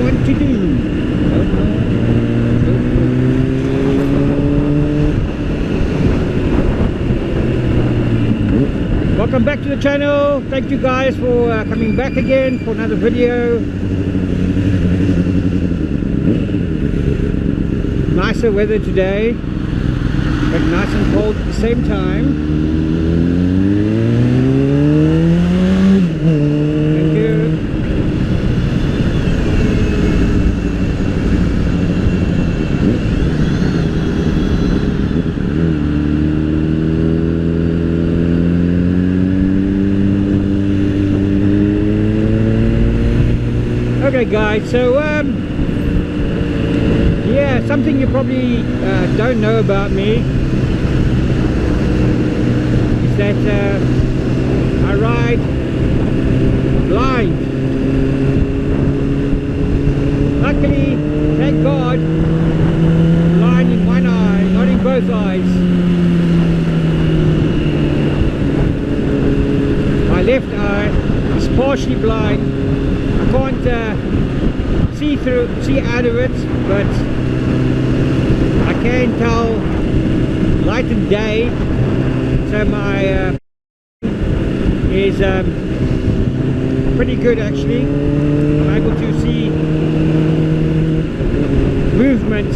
want to do. Welcome back to the channel. Thank you guys for coming back again for another video. Nicer weather today, but nice and cold at the same time. Thank you. Okay guys, so yeah, something you probably don't know about me is that I ride blind. Luckily, thank God, blind in one eye, not in both eyes. My left eye is partially blind. I can't see out of it, but I can tell light and day. So my is pretty good actually. I'm able to see movement,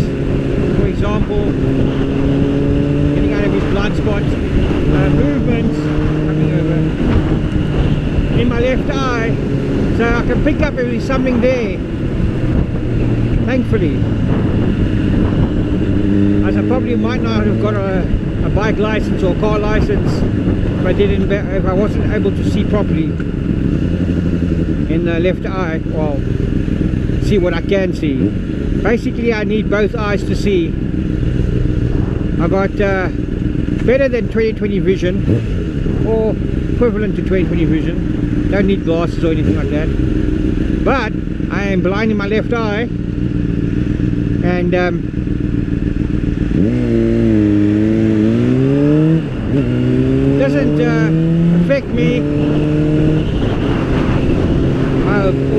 for example, getting out of his blind spot, movement coming over in my left eye, so I can pick up if there's something there, thankfully. As I probably might not have got a bike license or car license if I wasn't able to see properly in the left eye, well, see what I can see. Basically I need both eyes to see. I got better than 20/20 vision, or equivalent to 20/20 vision. Don't need glasses or anything like that, but I am blind in my left eye, and doesn't affect me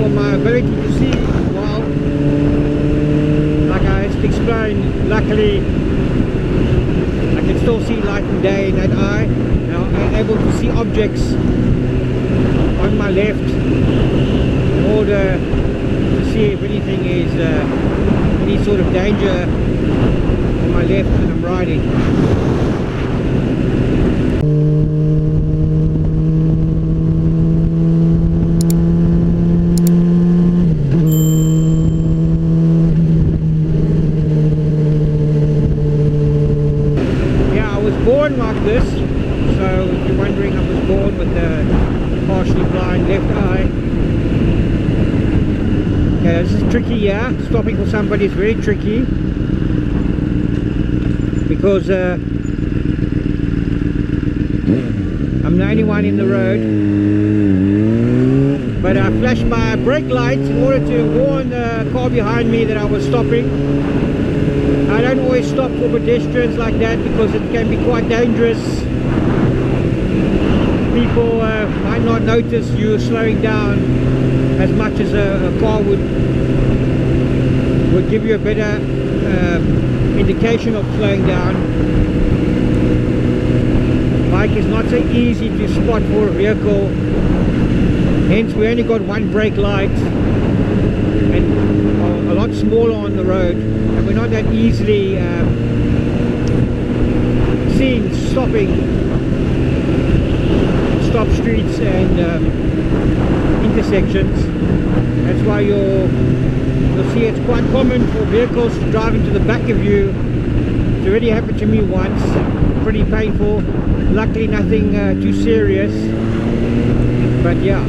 or my ability to see well. Like I explained, luckily I can still see light and day in that eye. Now I'm able to see objects on my left in order to see if anything is any sort of danger on my left when I'm riding. Yeah, I was born like this, so if you're wondering, I was born with a partially blind left eye. Okay, this is tricky, yeah. Stopping for somebody is very tricky because I'm the only one in the road. But I flashed my brake lights in order to warn the car behind me that I was stopping. I don't always stop for pedestrians like that because it can be quite dangerous. People might not notice you slowing down as much as a car would give you a better indication of slowing down. Bike is not so easy to spot for a vehicle, hence we only got one brake light and a lot smaller on the road, and we're not that easily seen stopping stop streets and intersections. That's why you'll see it's quite common for vehicles to drive into the back of you. It's already happened to me once, pretty painful. Luckily nothing too serious, but yeah.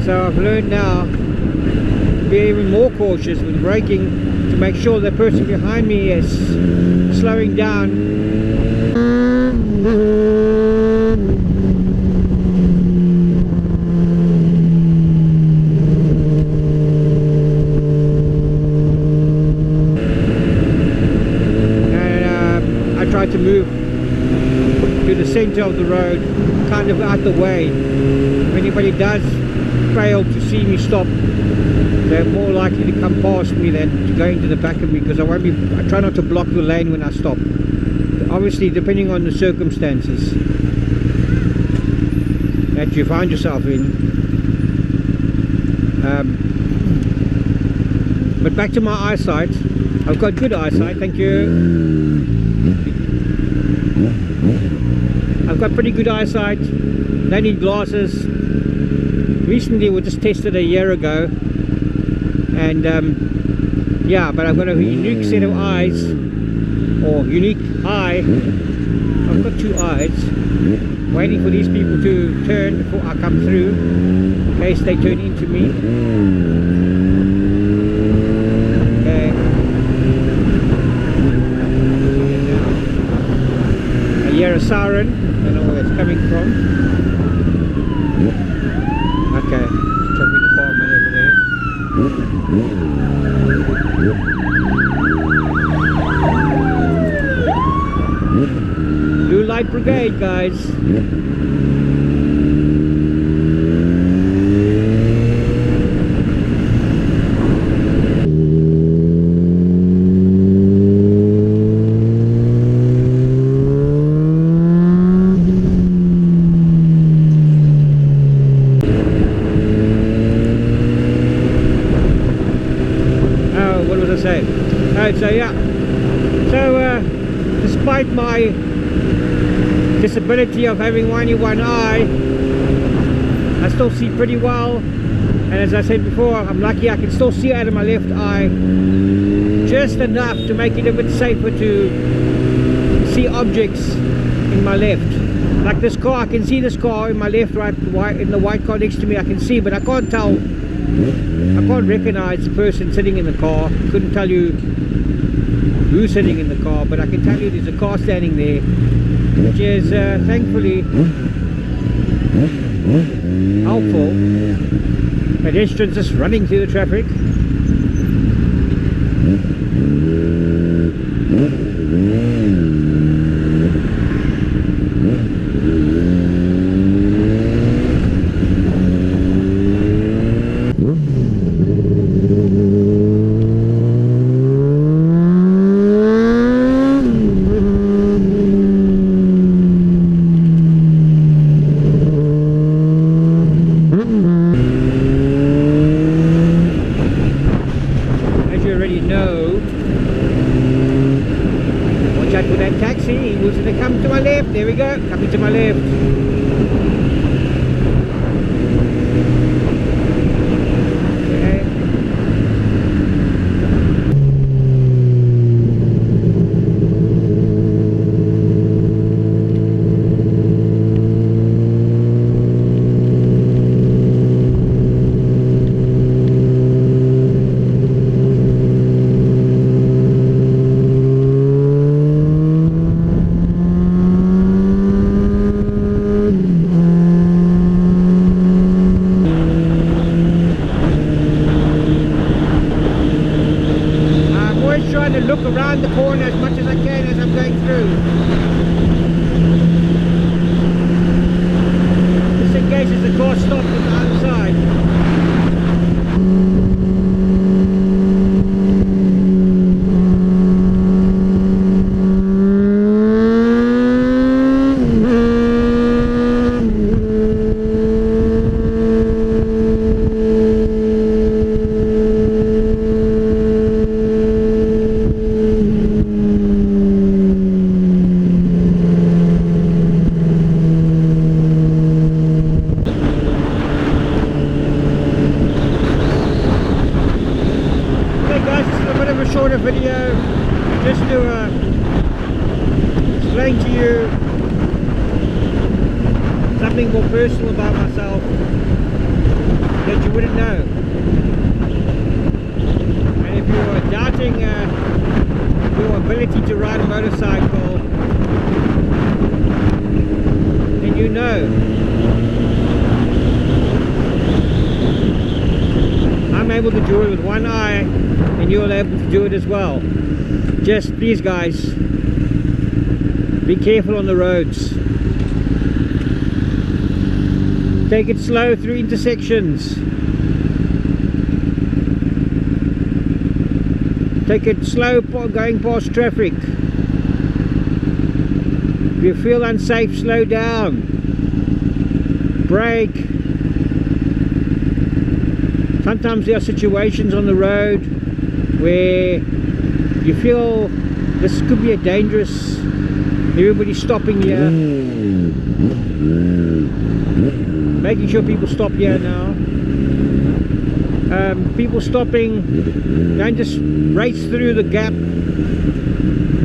So I've learned now to be even more cautious when braking, to make sure the person behind me is slowing down. To move to the center of the road, kind of out the way. If anybody does fail to see me stop, they're more likely to come past me than to go into the back of me, because I try not to block the lane when I stop. Obviously, depending on the circumstances that you find yourself in. But back to my eyesight. I've got good eyesight, thank you. I've got pretty good eyesight. Don't need glasses. Recently we just tested a year ago, and yeah, but I've got a unique set of eyes, or unique eye. I've got two eyes, waiting for these people to turn before I come through, in case they turn into me. Okay. I hear a siren. I don't know where it's coming from. Okay, traffic department over there. Blue light brigade, guys. So yeah, so despite my disability of having only one eye, I still see pretty well, and as I said before, I'm lucky I can still see out of my left eye just enough to make it a bit safer to see objects in my left. Like this car, I can see this car in my left, right, in the white car next to me I can see, but I can't tell, I can't recognize the person sitting in the car. Couldn't tell you who's sitting in the car, but I can tell you there's a car standing there, which is thankfully helpful. Pedestrians just running through the traffic. There we go, coming to my left. Okay. Look around the corner as much as I can as I'm going through, just in case there's a car stopped on the other side. Shorter video just to explain to you something more personal about myself that you wouldn't know. And if you are doubting your ability to ride a motorcycle, then you know. I'm able to do it with one eye, and you're able to do it as well. Just please guys, be careful on the roads. Take it slow through intersections. Take it slow going past traffic. If you feel unsafe, slow down. Brake. Sometimes there are situations on the road where you feel this could be a dangerous, everybody's stopping here. Making sure people stop here now. People stopping, don't just race through the gap.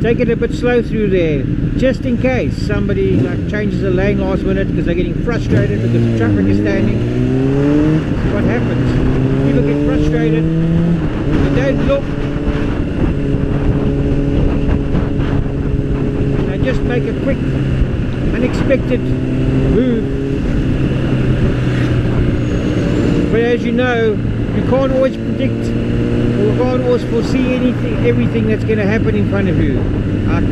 Take it a bit slow through there, just in case somebody like changes the lane last minute because they're getting frustrated because the traffic is standing. That's what happens. People get frustrated, they don't look, they just make a quick, unexpected move. But as you know, you can't always predict or can't always foresee everything that's going to happen in front of you.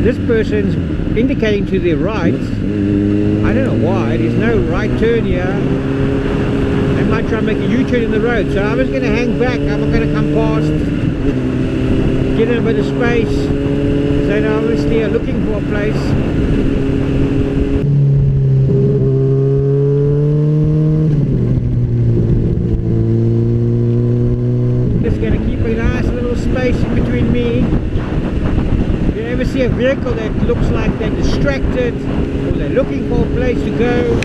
This person's indicating to their right. I don't know why. There's no right turn here. They might try and make a U-turn in the road. So I was going to hang back. I'm not going to come past. Get in a bit of space. So now obviously I'm looking for a place. Space in between me. If you ever see a vehicle that looks like they're distracted or they're looking for a place to go,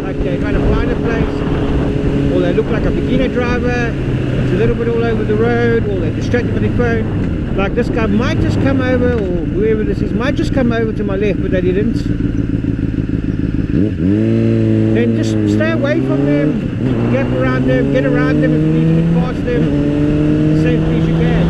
like they're trying to find a place, or they look like a beginner driver, it's a little bit all over the road, or they're distracted by their phone, like this guy might just come over, or whoever this is might just come over to my left, but they didn't. Then just stay away from them, gap around them, get around them if you need to get past them as safely as you can.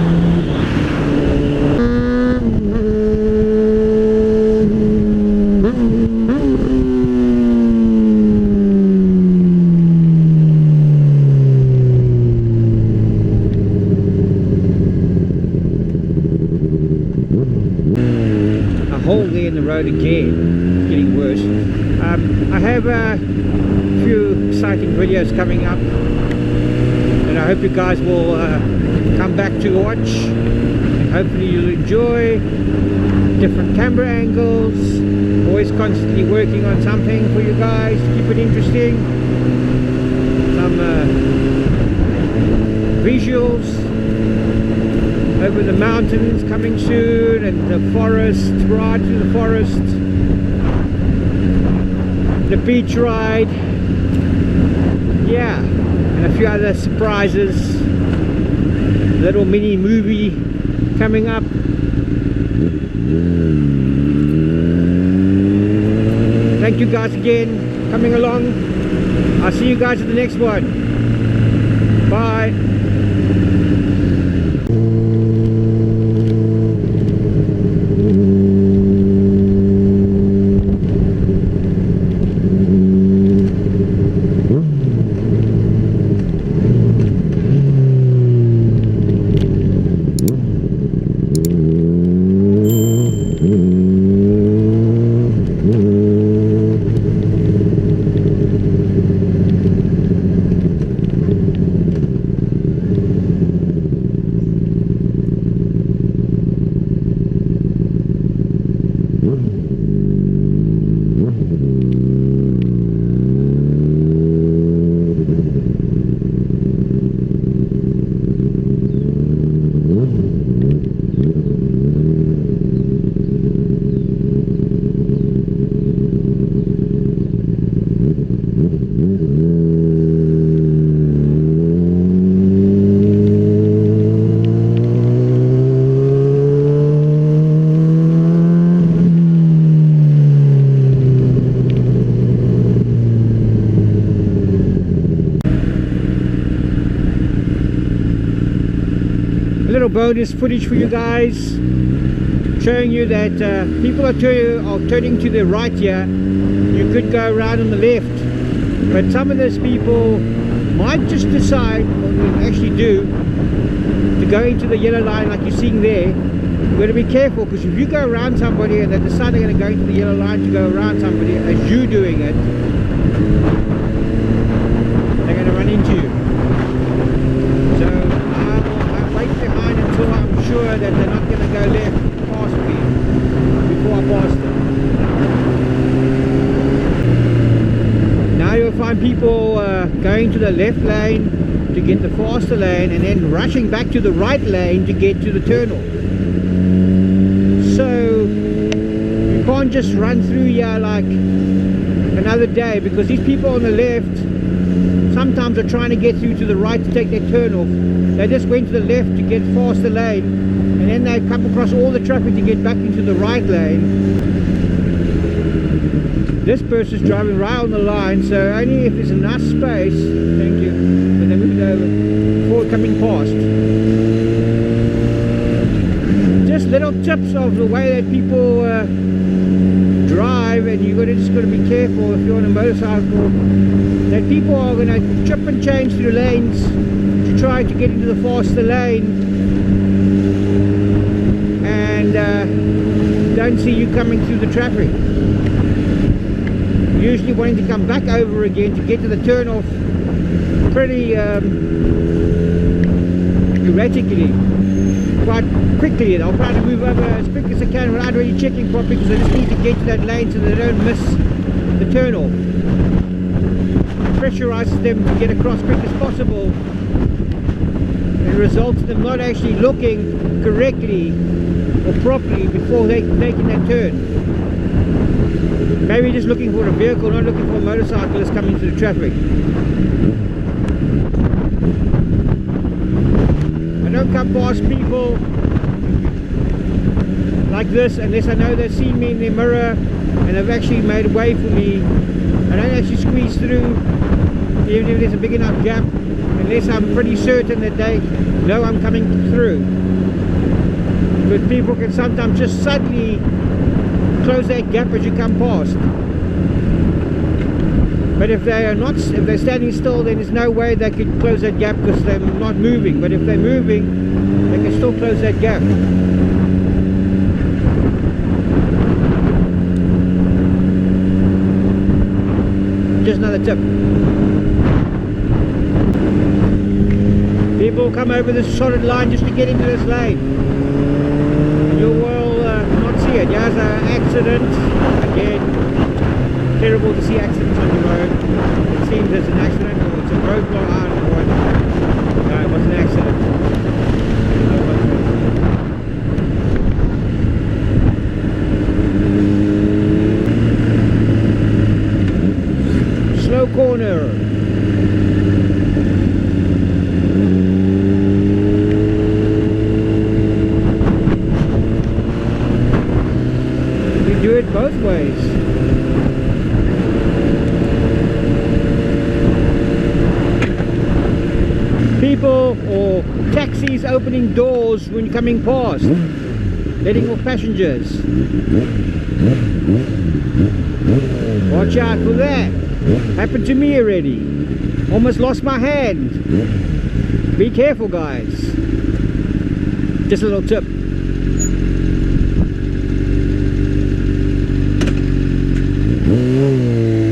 A hole there in the road again, getting worse. I have a few exciting videos coming up and I hope you guys will come back to watch, and hopefully you'll enjoy different camera angles. Always constantly working on something for you guys to keep it interesting. Some visuals over the mountains coming soon, and the forest, ride through the forest, the beach ride, yeah, and a few other surprises. Little mini movie coming up. Thank you guys again coming along. I'll see you guys at the next one. Bye. Little bonus footage for you guys, showing you that people are turning to the right here. You could go around on the left, but some of those people might just decide, or will actually do, to go into the yellow line like you're seeing there. You've got to be careful, because if you go around somebody and they decide they're going to go into the yellow line to go around somebody as you doing it, they're going to run into you. So I'll wait behind until I'm sure that the going to the left lane to get the faster lane, and then rushing back to the right lane to get to the turnoff. So you can't just run through here like another day, because these people on the left sometimes are trying to get through to the right to take their turn off. They just went to the left to get faster lane, and then they come across all the traffic to get back into the right lane. This person's driving right on the line, so only if there's enough space, thank you, but they moved over before coming past. Just little tips of the way that people drive, and you've just got to be careful if you're on a motorcycle, that people are going to chip and change through lanes to try to get into the faster lane, and don't see you coming through the traffic. Usually wanting to come back over again to get to the turn off pretty erratically, quite quickly. I'll try to move over as quick as I can without really checking properly, because I just need to get to that lane so they don't miss the turn off. Pressurizes them to get across quick as possible, and results in them not actually looking correctly or properly before making that turn. Maybe just looking for a vehicle, not looking for a motorcyclist coming through the traffic. I don't come past people like this unless I know they've seen me in their mirror and have actually made a way for me. I don't actually squeeze through, even if there's a big enough gap, unless I'm pretty certain that they know I'm coming through. But people can sometimes just suddenly close that gap as you come past. But if they're standing still, then there's no way they could close that gap because they're not moving. But if they're moving, they can still close that gap. Just another tip. People come over this solid line just to get into this lane. You will not see it. Here's an accident. Again, terrible to see accidents on the road. It seems there's an accident, or it's a roadblock. I don't know what. No, it was an accident. Slow corner. You do it both ways. People or taxis opening doors when coming past, letting off passengers. Watch out for that. Happened to me already. Almost lost my hand. Be careful, guys. Just a little tip.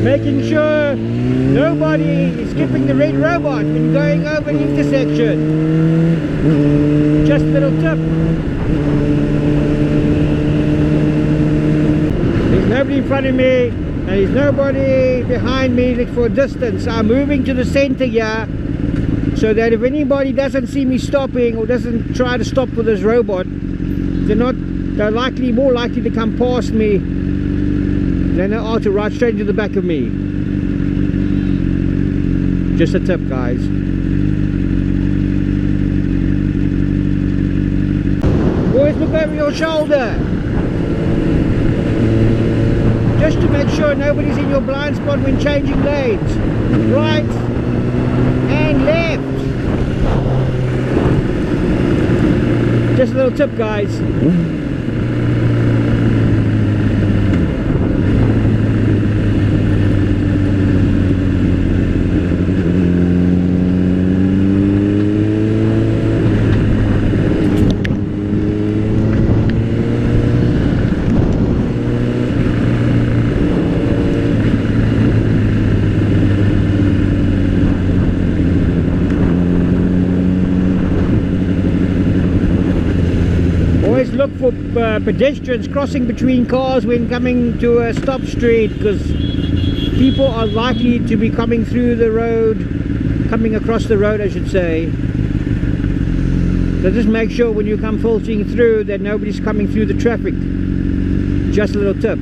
Making sure nobody is skipping the red robot when going over an intersection. Just a little tip. There's nobody in front of me, and there's nobody behind me for a distance. I'm moving to the center here, so that if anybody doesn't see me stopping or doesn't try to stop with this robot, they're more likely to come past me than they are to ride straight into the back of me. Just a tip, guys. Always look over your shoulder, just to make sure nobody's in your blind spot when changing lanes. Right and left. Just a little tip, guys. Look for pedestrians crossing between cars when coming to a stop street, because people are likely to be coming through the road, coming across the road I should say. So just make sure when you come filtering through that nobody's coming through the traffic. Just a little tip.